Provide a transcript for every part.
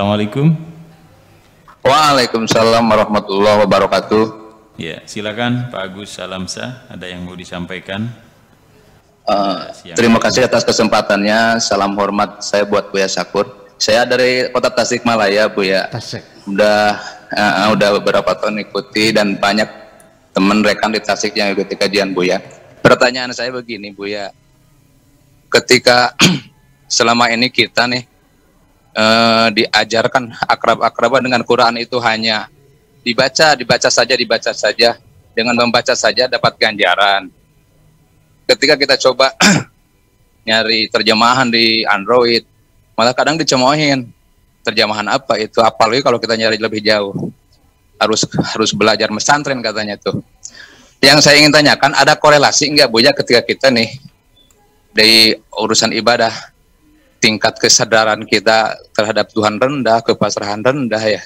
Assalamualaikum. Waalaikumsalam warahmatullahi wabarakatuh. Ya, silakan Pak Agus Salamsa, ada yang mau disampaikan? Terima kasih atas kesempatannya. Salam hormat saya buat Buya Syakur. Saya dari Kota Tasikmalaya, Buya. Tasik. Udah beberapa tahun ikuti dan banyak teman rekan di Tasik yang ikuti kajian, Buya. Pertanyaan saya begini, Buya. Ketika selama ini kita nih diajarkan akrab-akraban dengan Quran itu hanya dibaca saja, dengan membaca saja dapat ganjaran. Ketika kita coba nyari terjemahan di Android, malah kadang dicemoohin. Terjemahan apa itu? Apalagi kalau kita nyari lebih jauh, harus belajar mesantren katanya tuh. Yang saya ingin tanyakan, ada korelasi enggak, Buya, ketika kita nih dari urusan ibadah, tingkat kesadaran kita terhadap Tuhan rendah, kepasrahan rendah ya.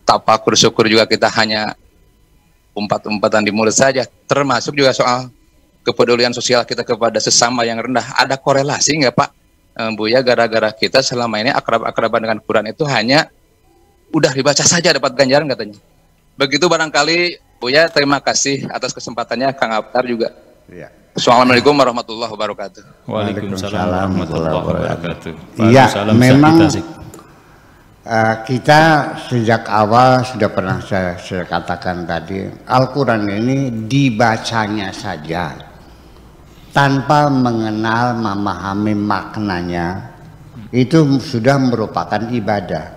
Tapakur syukur juga kita hanya umpat-umpatan di mulut saja. Termasuk juga soal kepedulian sosial kita kepada sesama yang rendah. Ada korelasi nggak Pak, Buya, gara-gara kita selama ini akrab-akraban dengan Quran itu hanya udah dibaca saja dapat ganjaran katanya. Begitu barangkali, Buya. Terima kasih atas kesempatannya, Kang Aptar juga. Ya. Assalamualaikum warahmatullahi wabarakatuh. Waalaikumsalam warahmatullahi wabarakatuh. Iya, memang kita sejak awal sudah pernah saya katakan tadi, Al-Quran ini dibacanya saja tanpa mengenal, memahami maknanya, itu sudah merupakan ibadah.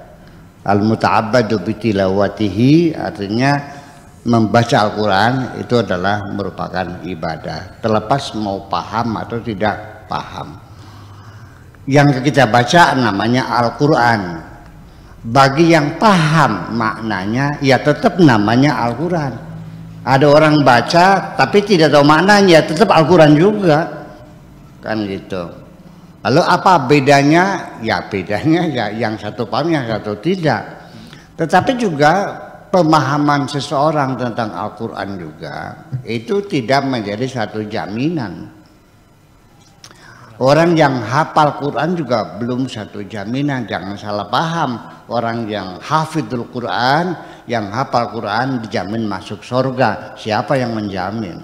Al-muta'abbadu bitilawatihi, artinya membaca Al-Quran itu adalah merupakan ibadah, terlepas mau paham atau tidak paham. Yang kita baca namanya Al-Quran. Bagi yang paham maknanya, ya tetap namanya Al-Quran. Ada orang baca tapi tidak tahu maknanya, tetap Al-Quran juga, kan gitu. Lalu apa bedanya? Ya bedanya ya yang satu paham, yang satu tidak. Tetapi juga pemahaman seseorang tentang Al-Quran juga itu tidak menjadi satu jaminan. Orang yang hafal Quran juga belum satu jaminan, jangan salah paham. Orang yang hafidul Quran, yang hafal Quran dijamin masuk surga. Siapa yang menjamin?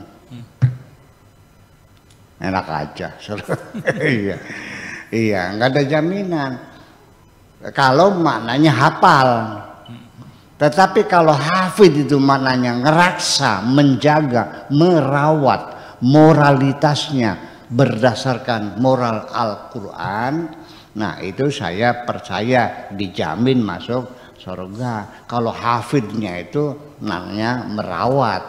Enak aja. Iya, iya, nggak ada jaminan. Kalau maknanya hafal. Tetapi kalau hafid itu maknanya ngeraksa, menjaga, merawat moralitasnya berdasarkan moral Al-Quran, nah itu saya percaya dijamin masuk surga. Kalau hafidnya itu namanya merawat.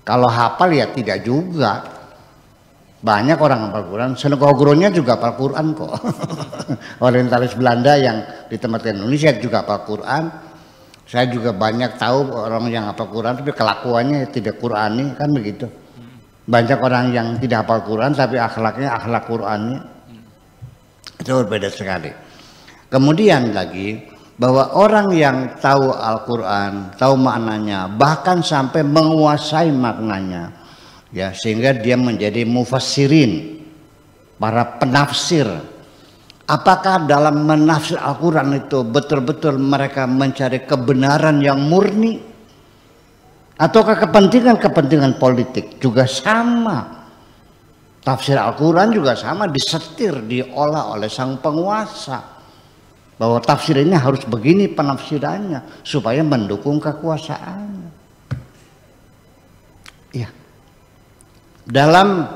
Kalau hafal ya tidak juga. Banyak orang hafal Quran, Senegogronya juga hafal Quran kok. Orientalis Belanda yang ditempatkan Indonesia juga hafal Quran. Saya juga banyak tahu orang yang hafal Quran tapi kelakuannya tidak Qurani, kan begitu. Banyak orang yang tidak hafal Quran tapi akhlaknya akhlak Qurani. Itu berbeda sekali. Kemudian lagi bahwa orang yang tahu Al-Quran, tahu maknanya, bahkan sampai menguasai maknanya, ya sehingga dia menjadi mufassirin, para penafsir. Apakah dalam menafsir Al-Quran itu betul-betul mereka mencari kebenaran yang murni? Ataukah kepentingan-kepentingan politik? Juga sama. Tafsir Al-Quran juga sama, disetir, diolah oleh sang penguasa. Bahwa tafsir ini harus begini penafsirannya, supaya mendukung kekuasaannya. Ya. Dalam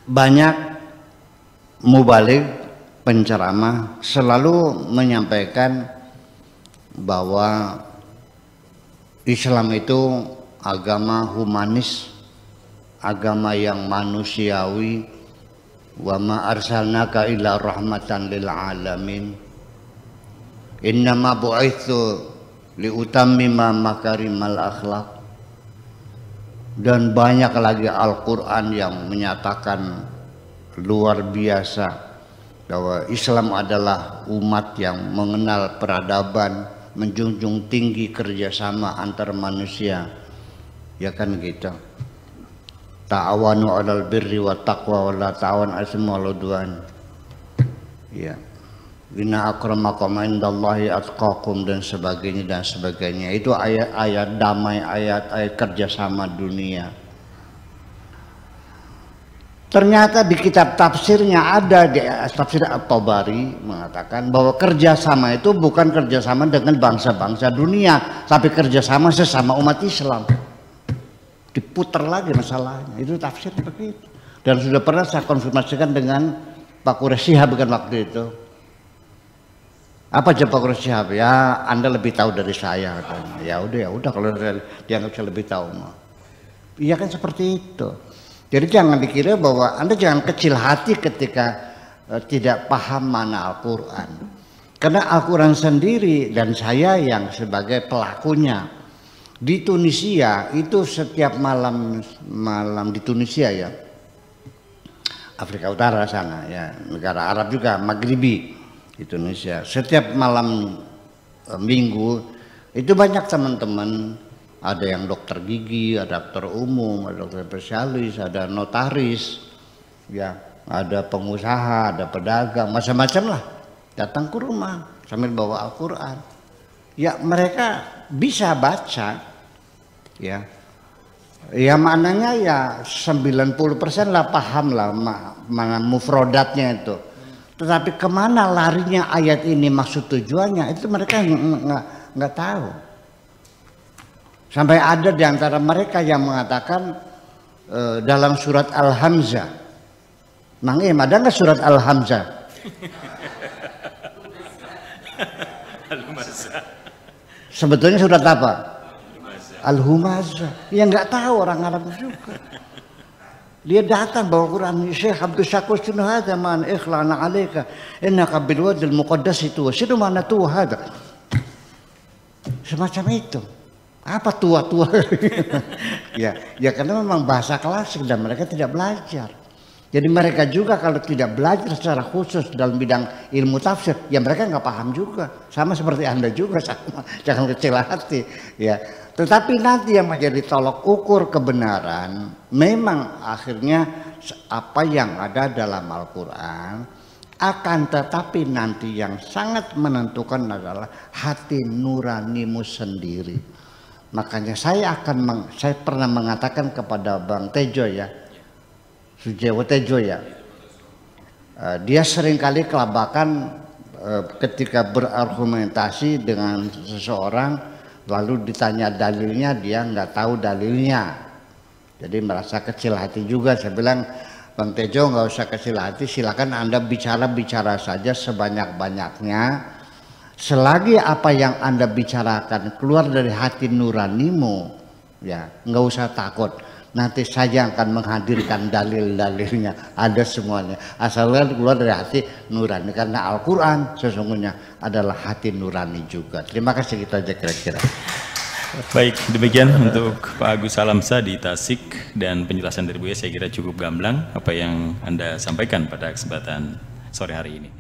banyak mubalik penceramah selalu menyampaikan bahwa Islam itu agama humanis, agama yang manusiawi. Wa ma arsalnaka illa rahmatan lil alamin. Innama bu'itsu liutammima makarimal akhlak. Dan banyak lagi Al-Quran yang menyatakan luar biasa bahwa Islam adalah umat yang mengenal peradaban, menjunjung tinggi kerjasama antar manusia, ya kan gitu. Ta'awanu 'alal birri wa taqwa wa la ta'awan 'alal ismi wal 'udwan. Ya. Inna akramakum indallahi atqakum dan sebagainya. Itu ayat-ayat damai, ayat-ayat kerjasama dunia. Ternyata di kitab tafsirnya ada, di tafsir At-Tabari mengatakan bahwa kerjasama itu bukan kerjasama dengan bangsa-bangsa dunia, tapi kerjasama sesama umat Islam. Diputar lagi masalahnya, itu tafsir begitu. Dan sudah pernah saya konfirmasikan dengan Pak Quraisy Shihab kan waktu itu. Apa jawab Pak Quraisy Shihab? Ya Anda lebih tahu dari saya katanya. Ya udah kalau dianggap saya lebih tahu mah. Iya kan seperti itu. Jadi jangan dikira bahwa Anda jangan kecil hati ketika tidak paham mana Al-Quran. Karena Al-Quran sendiri dan saya yang sebagai pelakunya di Tunisia itu setiap malam di Tunisia ya, Afrika Utara sana ya, negara Arab juga, Maghribi di Tunisia. Setiap malam minggu itu banyak teman-teman. Ada yang dokter gigi, ada dokter umum, ada dokter spesialis, ada notaris, ya, ada pengusaha, ada pedagang, macam-macam lah. Datang ke rumah sambil bawa Al-Quran. Ya mereka bisa baca, ya. Ya maknanya ya 90% lah paham lah mana mufrodatnya itu. Tetapi kemana larinya ayat ini, maksud tujuannya itu mereka nggak tahu. Sampai ada di antara mereka yang mengatakan dalam surat Al-Hamzah. Mang Im, ada nggak surat Al-Hamzah? Sebetulnya surat apa? Al-Humazah. Ya nggak tahu orang Arab juga. Dia datang bawa Quran. Syekh Abdul Syakur sunu hada man ikhlana alaika innaka bil wadil muqaddas itu. Sinu mana tu hada. Semacam itu. Apa tua-tua? ya karena memang bahasa klasik dan mereka tidak belajar. Jadi mereka juga kalau tidak belajar secara khusus dalam bidang ilmu tafsir, ya mereka nggak paham juga. Sama seperti Anda juga sama. Jangan kecil hati. Ya. Tetapi nanti yang menjadi tolok ukur kebenaran, memang akhirnya apa yang ada dalam Al-Quran, akan tetapi nanti yang sangat menentukan adalah hati nuranimu sendiri. Makanya saya pernah mengatakan kepada Bang Tejo ya, Sujewo Tejo ya, dia seringkali kelabakan ketika berargumentasi dengan seseorang, lalu ditanya dalilnya dia nggak tahu dalilnya, jadi merasa kecil hati juga. Saya bilang, Bang Tejo nggak usah kecil hati, silakan Anda bicara saja sebanyak-banyaknya. Selagi apa yang Anda bicarakan keluar dari hati nuranimu, ya nggak usah takut. Nanti saya akan menghadirkan dalil-dalilnya, ada semuanya. Asalnya keluar dari hati nurani, karena Al-Quran sesungguhnya adalah hati nurani juga. Terima kasih, kita aja kira-kira. Baik, demikian untuk Pak Agus Salamsa di Tasik, dan penjelasan dari Buya saya kira cukup gamblang apa yang Anda sampaikan pada kesempatan sore hari ini.